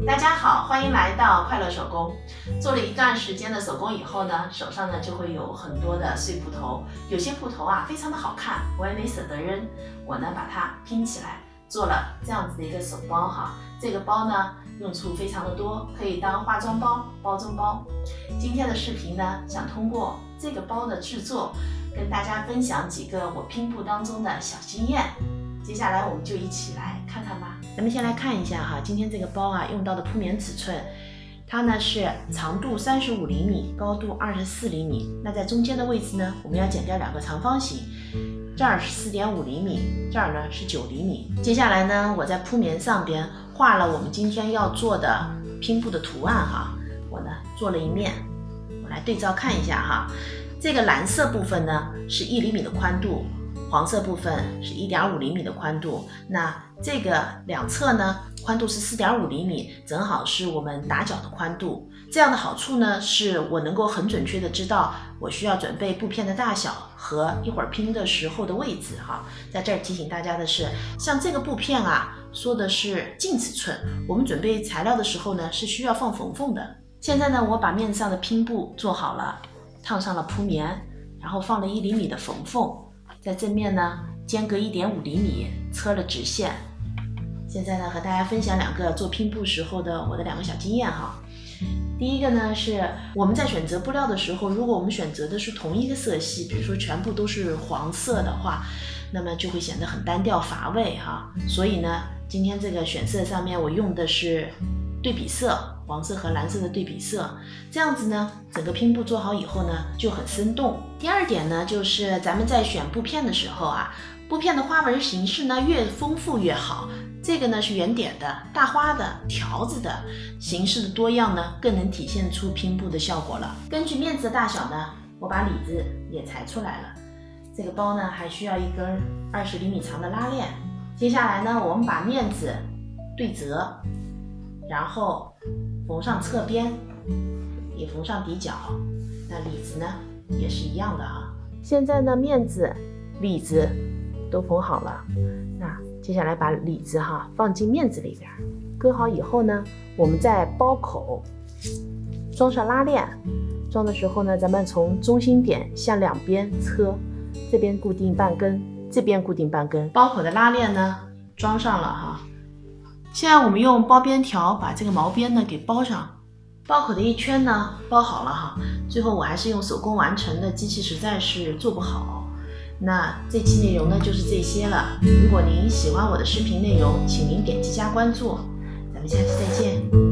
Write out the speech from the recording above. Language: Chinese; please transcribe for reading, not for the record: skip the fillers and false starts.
大家好，欢迎来到快乐手工。做了一段时间的手工以后呢，手上呢就会有很多的碎布头，有些布头啊非常的好看，我也没舍得扔，我呢把它拼起来，做了这样子的一个手包哈。这个包呢用处非常的多，可以当化妆包、包中包。今天的视频呢，想通过这个包的制作，跟大家分享几个我拼布当中的小经验。接下来我们就一起来看看吧。咱们先来看一下哈，今天这个包啊用到的铺棉尺寸，它呢是长度35厘米，高度24厘米。那在中间的位置呢，我们要剪掉2个长方形，这儿是4.5厘米，这儿呢是9厘米。接下来呢，我在铺棉上边画了我们今天要做的拼布的图案哈。我呢做了一面，我来对照看一下哈。这个蓝色部分呢是1厘米的宽度，黄色部分是1.5厘米的宽度，那这个两侧呢宽度是4.5厘米，正好是我们打脚的宽度。这样的好处呢，是我能够很准确的知道我需要准备布片的大小和一会儿拼的时候的位置哈。在这儿提醒大家的是，像这个布片啊，说的是净尺寸，我们准备材料的时候呢，是需要放缝缝的。现在呢，我把面上的拼布做好了，烫上了铺棉，然后放了1厘米的缝缝。在正面呢，间隔1.5厘米，车了直线。现在呢，和大家分享2个做拼布时候的我的2个小经验哈。第一个呢，是我们在选择布料的时候，如果我们选择的是同一个色系，比如说全部都是黄色的话，那么就会显得很单调乏味哈。所以呢，今天这个选色上面我用的是对比色，黄色和蓝色的对比色，这样子呢，整个拼布做好以后呢，就很生动。第二点呢，就是咱们在选布片的时候啊，布片的花纹形式呢越丰富越好。这个呢是圆点的、大花的、条子的，形式的多样呢，更能体现出拼布的效果了。根据面子的大小呢，我把里子也裁出来了。这个包呢还需要一根20厘米长的拉链。接下来呢，我们把面子对折，然后缝上侧边，也缝上底角。那里子呢也是一样的哈。现在呢，面子、里子都缝好了，那接下来把里子哈放进面子里边，搁好以后呢，我们在包口装上拉链。装的时候呢，咱们从中心点向两边侧，这边固定半根，这边固定半根。包口的拉链呢装上了哈。现在我们用包边条把这个毛边呢给包上。包口的一圈呢包好了哈，最后我还是用手工完成的，机器实在是做不好。那这期内容呢就是这些了。如果您喜欢我的视频内容，请您点击加关注。咱们下期再见。